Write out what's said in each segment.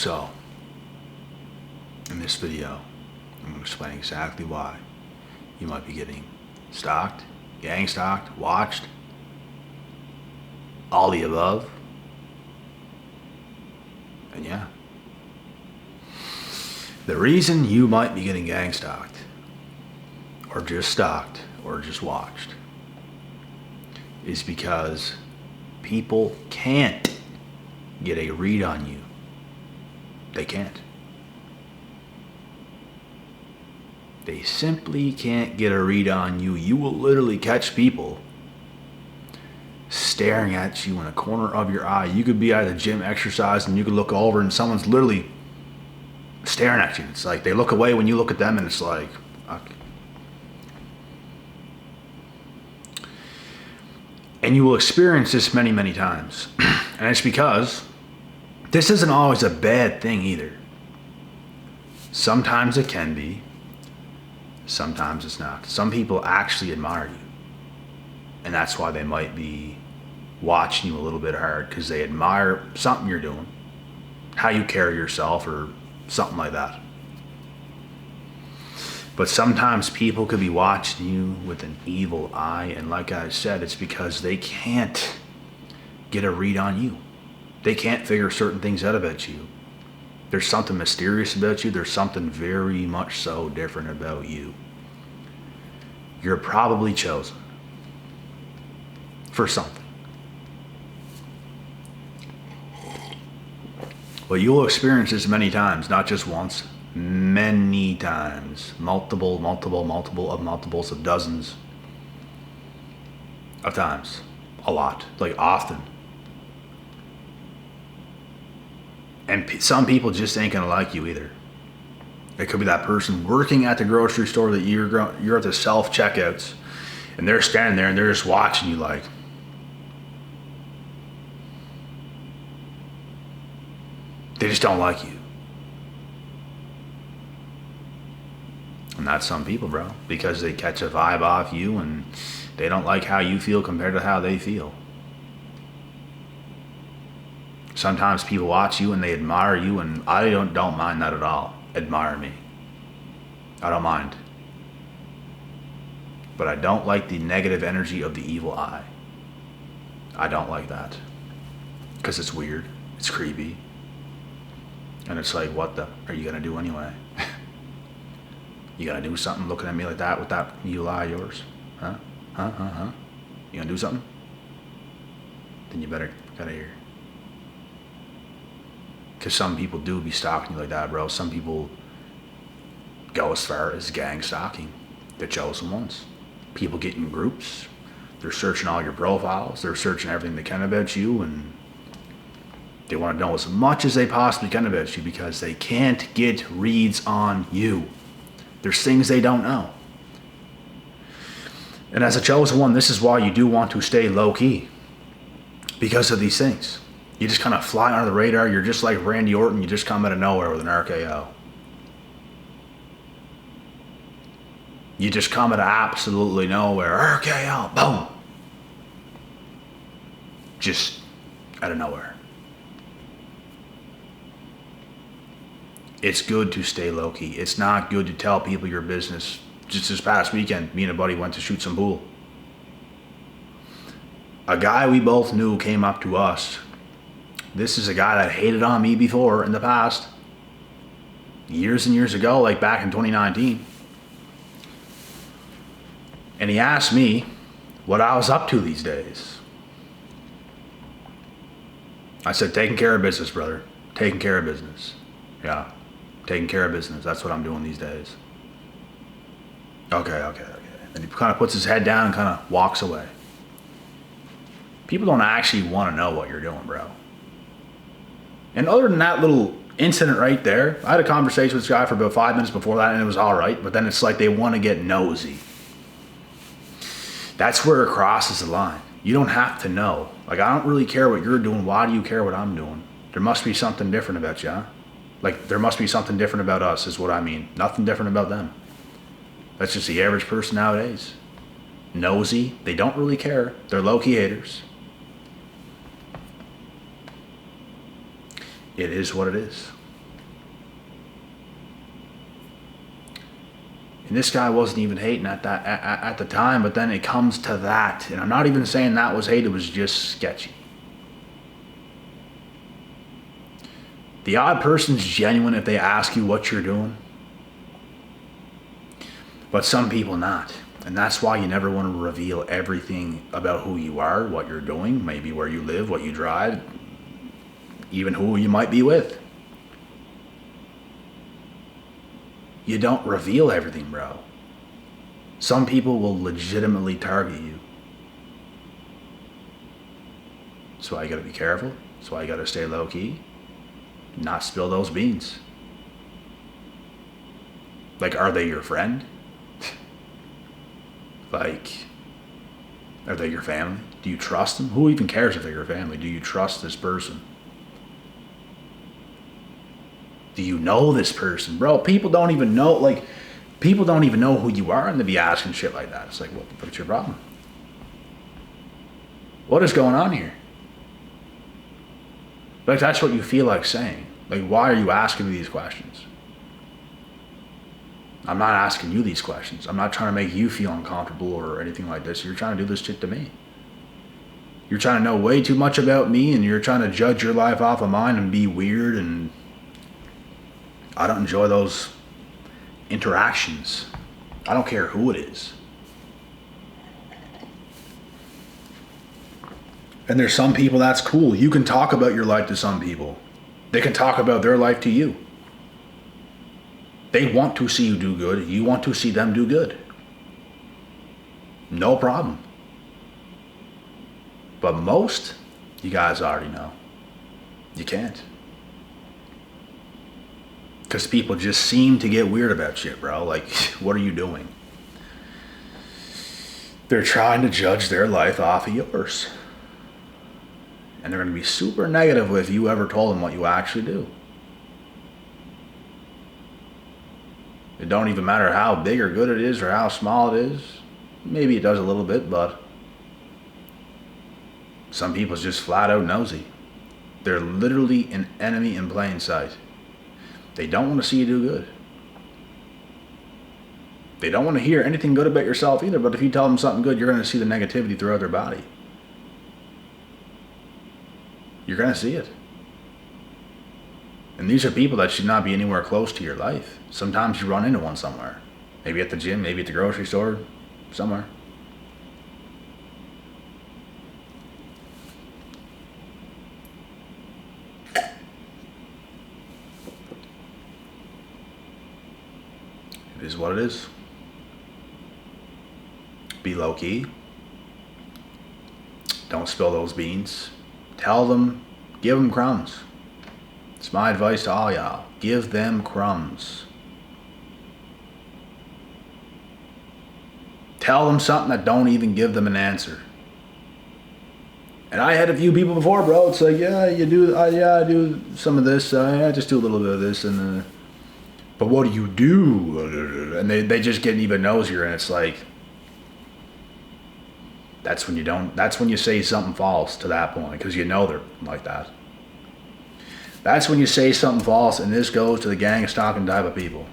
So, in this video, I'm going to explain exactly why you might be getting stalked, gang stalked, watched, all the above. And yeah, the reason you might be getting gang stalked, or just watched, is because people can't get a read on you. They can't. They simply can't get a read on you. You will literally catch people staring at you in a corner of your eye. You could be at the gym exercising, and you could look over and someone's literally staring at you. It's like they look away when you look at them, and it's like, fuck. And you will experience this many, many times. And it's because this isn't always a bad thing either. Sometimes it can be. Sometimes it's not. Some people actually admire you. And that's why they might be watching you a little bit hard, because they admire something you're doing, how you carry yourself, or something like that. But sometimes people could be watching you with an evil eye, and like I said, it's because they can't get a read on you. They can't figure certain things out about you. There's something mysterious about you. There's something very much so different about you. You're probably chosen for something. But you'll experience this many times, not just once, many times, multiples of dozens of times, a lot, like often. And some people just ain't gonna like you either. It could be that person working at the grocery store that you're at the self-checkouts, and they're standing there and they're just watching you like, they just don't like you. And that's some people, bro, because they catch a vibe off you and they don't like how you feel compared to how they feel. Sometimes people watch you and they admire you, and I don't mind that at all. Admire me. I don't mind. But I don't like the negative energy of the evil eye. I don't like that. Because it's weird. It's creepy. And it's like, what the are you gonna do anyway? You gonna do something looking at me like that with that evil eye of yours? Huh? You gonna do something? Then you better get out of here. Because some people do be stalking you like that, bro. Some people go as far as gang stalking. The chosen ones. People get in groups. They're searching all your profiles. They're searching everything they can about you, and they want to know as much as they possibly can about you because they can't get reads on you. There's things they don't know. And as a chosen one, this is why you do want to stay low-key. Because of these things. You just kind of fly under the radar. You're just like Randy Orton. You just come out of nowhere with an RKO. You just come out of absolutely nowhere. RKO. Boom. Just out of nowhere. It's good to stay low-key. It's not good to tell people your business. Just this past weekend, me and a buddy went to shoot some pool. A guy we both knew came up to us. This is a guy that hated on me before in the past. Years and years ago, like back in 2019. And he asked me what I was up to these days. I said, taking care of business, brother. Taking care of business. Yeah, taking care of business. That's what I'm doing these days. Okay. And he kind of puts his head down and kind of walks away. People don't actually want to know what you're doing, bro. And other than that little incident right there, I had a conversation with this guy for about 5 minutes before that, and it was all right. But then it's like they want to get nosy. That's where it crosses the line. You don't have to know. Like, I don't really care what you're doing. Why do you care what I'm doing? There must be something different about you, huh? Like, there must be something different about us is what I mean. Nothing different about them. That's just the average person nowadays. Nosy. They don't really care. They're low-key haters. It is what it is. And this guy wasn't even hating at the time, but then it comes to that. And I'm not even saying that was hate, it was just sketchy. The odd person's genuine if they ask you what you're doing. But some people not. And that's why you never want to reveal everything about who you are, what you're doing, maybe where you live, what you drive, even who you might be with. You don't reveal everything, bro. Some people will legitimately target you. That's why you gotta be careful. That's why you gotta stay low key. Not spill those beans. Like, are they your friend? Like, are they your family? Do you trust them? Who even cares if they're your family? Do you trust this person? Do you know this person? Bro, people don't even know, like, people don't even know who you are and to be asking shit like that. It's like, what's your problem? What is going on here? Like, that's what you feel like saying. Like, why are you asking me these questions? I'm not asking you these questions. I'm not trying to make you feel uncomfortable or anything like this. You're trying to do this shit to me. You're trying to know way too much about me, and you're trying to judge your life off of mine and be weird, and I don't enjoy those interactions. I don't care who it is. And there's some people that's cool. You can talk about your life to some people. They can talk about their life to you. They want to see you do good. You want to see them do good. No problem. But most, you guys already know. You can't. Because people just seem to get weird about shit, bro. Like, what are you doing? They're trying to judge their life off of yours. And they're going to be super negative if you ever told them what you actually do. It don't even matter how big or good it is or how small it is. Maybe it does a little bit, but some people's just flat out nosy. They're literally an enemy in plain sight. They don't want to see you do good. They don't want to hear anything good about yourself either, but if you tell them something good, you're going to see the negativity throughout their body. You're going to see it. And these are people that should not be anywhere close to your life. Sometimes you run into one somewhere. Maybe at the gym, maybe at the grocery store, somewhere. It is what it is. Be low key. Don't spill those beans. Tell them, give them crumbs. It's my advice to all y'all. Give them crumbs. Tell them something that don't even give them an answer. And I had a few people before, bro. It's like, I do some of this. I just do a little bit of this, and but what do you do? And they just get even nosier, and it's like, that's when you say something false to that point, because you know they're like that. That's when you say something false, and this goes to the gang stalking type of people.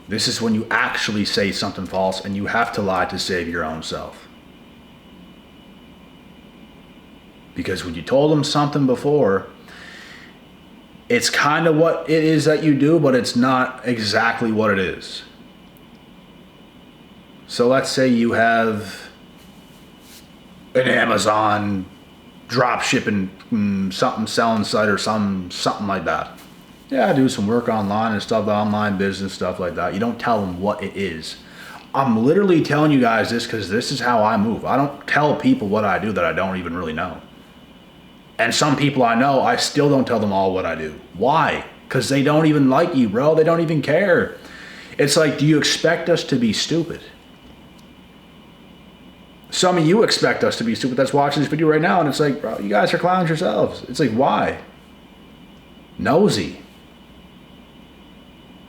This is when you actually say something false, and you have to lie to save your own self. Because when you told them something before, it's kind of what it is that you do, but it's not exactly what it is. So let's say you have an Amazon drop shipping something selling site or something like that. Yeah, I do some work online and stuff, online business, stuff like that. You don't tell them what it is. I'm literally telling you guys this because this is how I move. I don't tell people what I do that I don't even really know. And some people I know, I still don't tell them all what I do. Why? Because they don't even like you, bro. They don't even care. It's like, do you expect us to be stupid? Some of you expect us to be stupid that's watching this video right now, and it's like, bro, you guys are clowns yourselves. It's like, why? Nosy.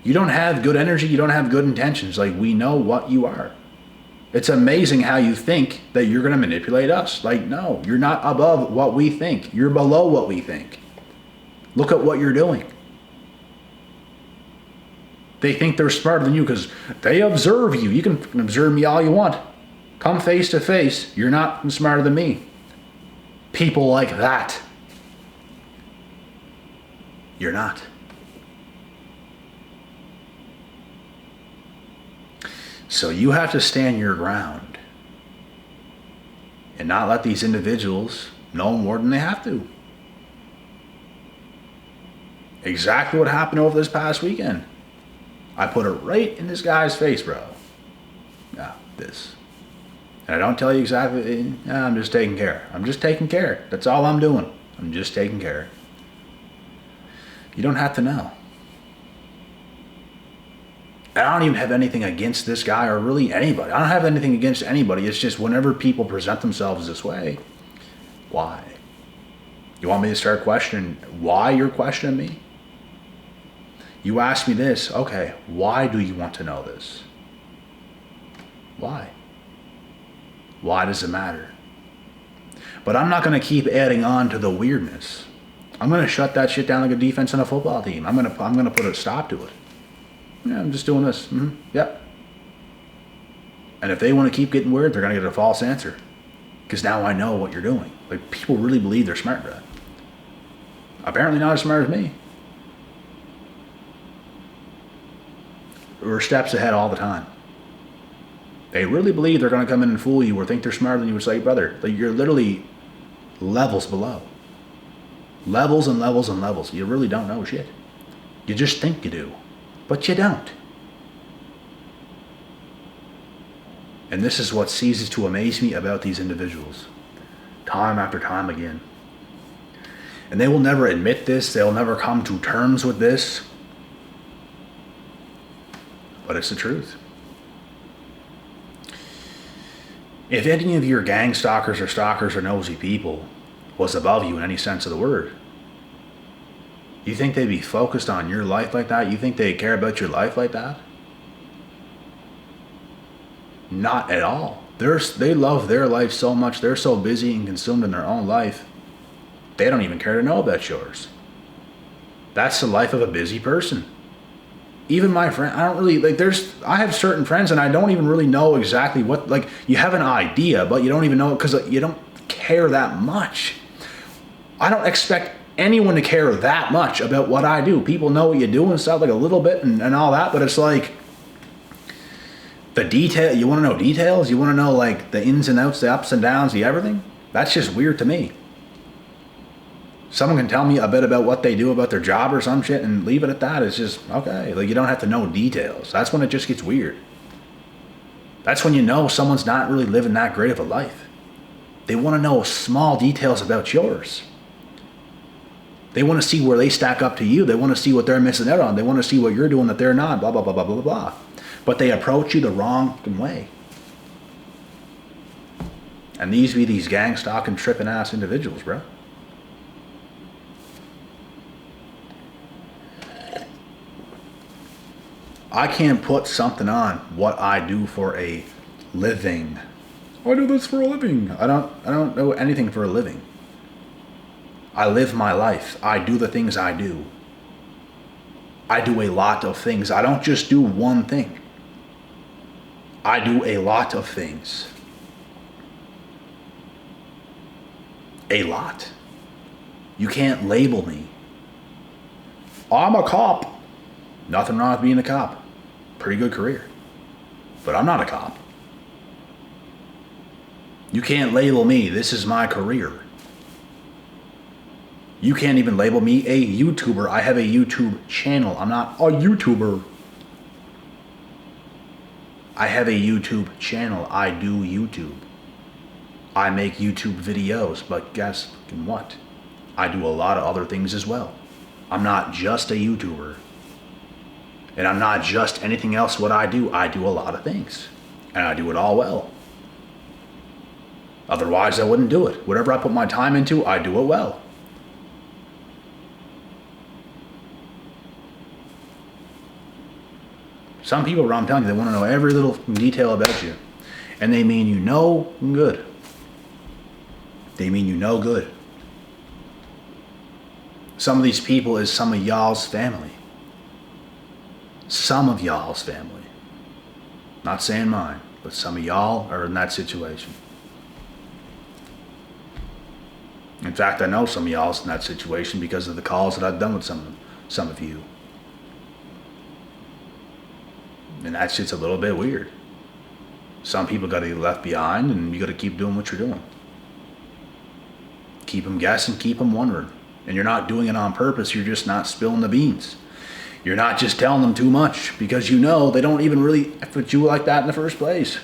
You don't have good energy, you don't have good intentions. Like, we know what you are. It's amazing how you think that you're going to manipulate us. Like, no, you're not above what we think. You're below what we think. Look at what you're doing. They think they're smarter than you because they observe you. You can observe me all you want. Come face to face, you're not smarter than me. People like that. You're not. So you have to stand your ground and not let these individuals know more than they have to. Exactly what happened over this past weekend. I put it right in this guy's face, bro. Yeah, this. And I don't tell you exactly, I'm just taking care. I'm just taking care. That's all I'm doing. I'm just taking care. You don't have to know. I don't even have anything against this guy or really anybody. I don't have anything against anybody. It's just whenever people present themselves this way, why? You want me to start questioning why you're questioning me? You ask me this, okay, why do you want to know this? Why? Why does it matter? But I'm not going to keep adding on to the weirdness. I'm going to shut that shit down like a defense on a football team. I'm going to put a stop to it. Yeah, I'm just doing this. Yep. And if they want to keep getting weird, they're going to get a false answer. Because now I know what you're doing. Like, people really believe they're smart, bro. Apparently not as smart as me. We're steps ahead all the time. They really believe they're going to come in and fool you or think they're smarter than you. It's like, brother, like, you're literally levels below. Levels and levels and levels. You really don't know shit. You just think you do. But you don't. And this is what ceases to amaze me about these individuals. Time after time again. And they will never admit this. They'll never come to terms with this. But it's the truth. If any of your gang stalkers or nosy people was above you in any sense of the word, you think they'd be focused on your life like that? You think they'd care about your life like that? Not at all. They love their life so much. They're so busy and consumed in their own life. They don't even care to know about yours. That's the life of a busy person. Even my friend, I don't really, like, I have certain friends and I don't even really know exactly what, like, you have an idea, but you don't even know it because you don't care that much. I don't expect anyone to care that much about what I do. People know what you do and stuff, like a little bit and all that, but it's like, the detail, you want to know details? You want to know, like, the ins and outs, the ups and downs, the everything? That's just weird to me. Someone can tell me a bit about what they do about their job or some shit and leave it at that. It's just, okay, like, you don't have to know details. That's when it just gets weird. That's when you know someone's not really living that great of a life. They want to know small details about yours. They want to see where they stack up to you. They want to see what they're missing out on. They want to see what you're doing that they're not, blah, blah, blah, blah, blah, blah. But they approach you the wrong way. And these be these gang stalking, tripping ass individuals, bro. I can't put something on what I do for a living. I do this for a living. I don't know anything for a living. I live my life. I do the things I do. I do a lot of things. I don't just do one thing. I do a lot of things. A lot. You can't label me. I'm a cop. Nothing wrong with being a cop. Pretty good career. But I'm not a cop. You can't label me. This is my career. You can't even label me a YouTuber. I have a YouTube channel. I'm not a YouTuber. I have a YouTube channel. I do YouTube. I make YouTube videos. But guess what? I do a lot of other things as well. I'm not just a YouTuber. And I'm not just anything else what I do. I do a lot of things. And I do it all well. Otherwise, I wouldn't do it. Whatever I put my time into, I do it well. Some people, I'm telling you, they want to know every little detail about you. And they mean you no good. They mean you no good. Some of these people is some of y'all's family. Some of y'all's family, not saying mine, but some of y'all are in that situation. In fact, I know some of y'all's in that situation because of the calls that I've done with some of you. And that shit's a little bit weird. Some people got to get left behind, and you got to keep doing what you're doing. Keep them guessing, keep them wondering. And you're not doing it on purpose, you're just not spilling the beans. You're not just telling them too much because you know they don't even really F with you like that in the first place.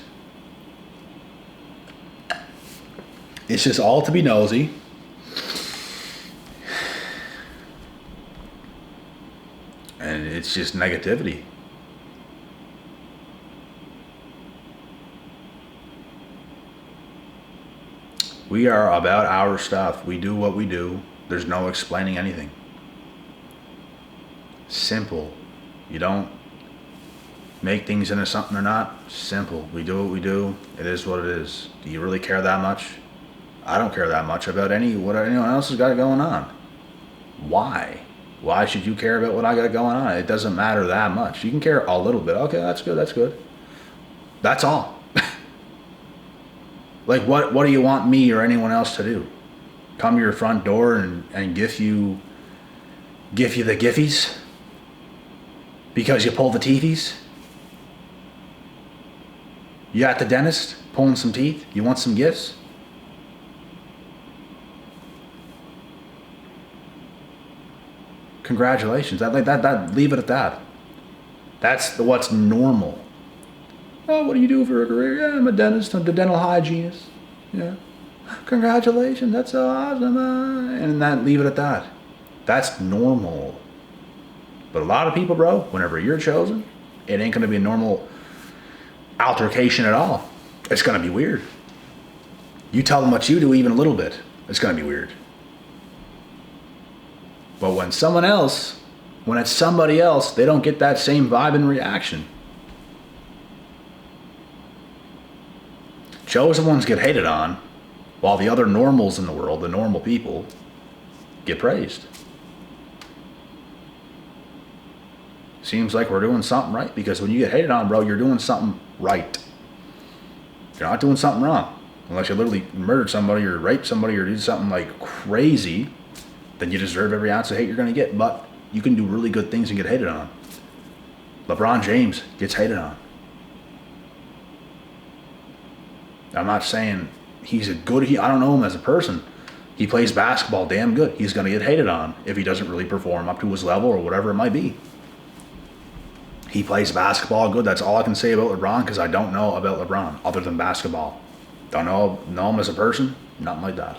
It's just all to be nosy. And it's just negativity. We are about our stuff. We do what we do. There's no explaining anything. Simple. You don't make things into something or not. Simple. We do what we do. It is what it is. Do you really care that much? I don't care that much about what anyone else has got going on. Why? Why should you care about what I got going on? It doesn't matter that much. You can care a little bit. Okay, that's good. That's good. That's all. Like, what do you want me or anyone else to do? Come to your front door and give you the giffies? Because you pull the teethies? You at the dentist pulling some teeth? You want some gifts? Congratulations. That leave it at that. That's what's normal. Oh, what do you do for a career? Yeah, I'm a dentist. I'm a dental hygienist. Yeah. Congratulations. That's so awesome. And that leave it at that. That's normal. But a lot of people, bro, whenever you're chosen, it ain't going to be a normal altercation at all. It's going to be weird. You tell them what you do even a little bit, it's going to be weird. But when it's somebody else, they don't get that same vibe and reaction. Chosen ones get hated on, while the other normals in the world, the normal people, get praised. Seems like we're doing something right, because when you get hated on, bro, you're doing something right. You're not doing something wrong. Unless you literally murdered somebody or raped somebody or did something like crazy, then you deserve every ounce of hate you're going to get. But you can do really good things and get hated on. LeBron James gets hated on. I'm not saying he's I don't know him as a person. He plays basketball damn good. He's going to get hated on if he doesn't really perform up to his level or whatever it might be. He plays basketball good. That's all I can say about LeBron, because I don't know about LeBron other than basketball. Don't know him as a person. Nothing like that.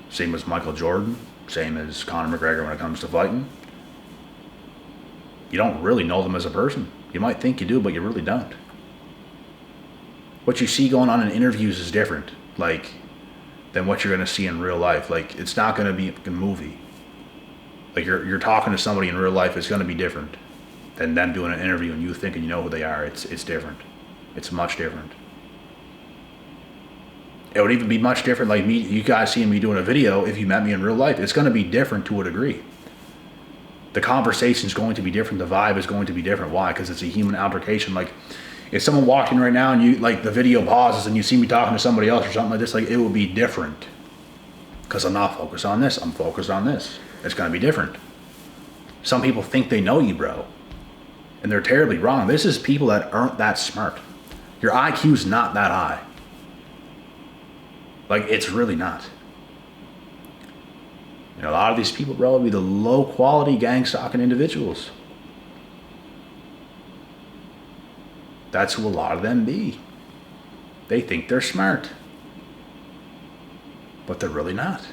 Same as Michael Jordan. Same as Conor McGregor when it comes to fighting. You don't really know them as a person. You might think you do, but you really don't. What you see going on in interviews is different, like, than what you're going to see in real life. Like, it's not going to be a movie. Like, you're talking to somebody in real life, it's going to be different than them doing an interview and you thinking you know who they are. It's different. It's much different. It would even be much different, like me, you guys seeing me doing a video, if you met me in real life, it's going to be different to a degree. The conversation is going to be different. The vibe is going to be different. Why? Because it's a human altercation. Like, if someone walked in right now and you, like, the video pauses and you see me talking to somebody else or something like this, like, it would be different. Because I'm not focused on this. I'm focused on this. It's going to be different. Some people think they know you, bro. And they're terribly wrong. This is people that aren't that smart. Your IQ's not that high. Like, it's really not. And a lot of these people, bro, will be the low-quality gang-stalking individuals. That's who a lot of them be. They think they're smart. But they're really not.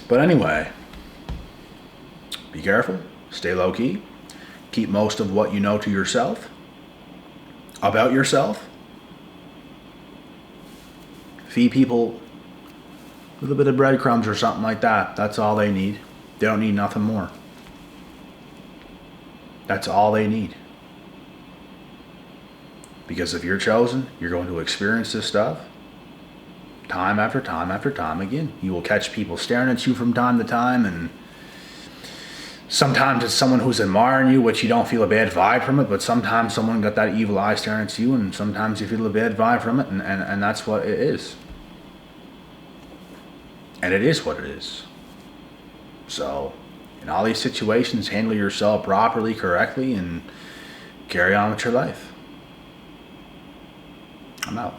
But anyway, be careful. Stay low-key. Keep most of what you know to yourself. About yourself. Feed people a little bit of breadcrumbs or something like that. That's all they need. They don't need nothing more. That's all they need. Because if you're chosen, you're going to experience this stuff time after time after time again. You will catch people staring at you from time to time, and sometimes it's someone who's admiring you, which you don't feel a bad vibe from it, but sometimes someone got that evil eye staring at you, and sometimes you feel a bad vibe from it, and that's what it is. And it is what it is. So, in all these situations, handle yourself properly, correctly, and carry on with your life. I'm out.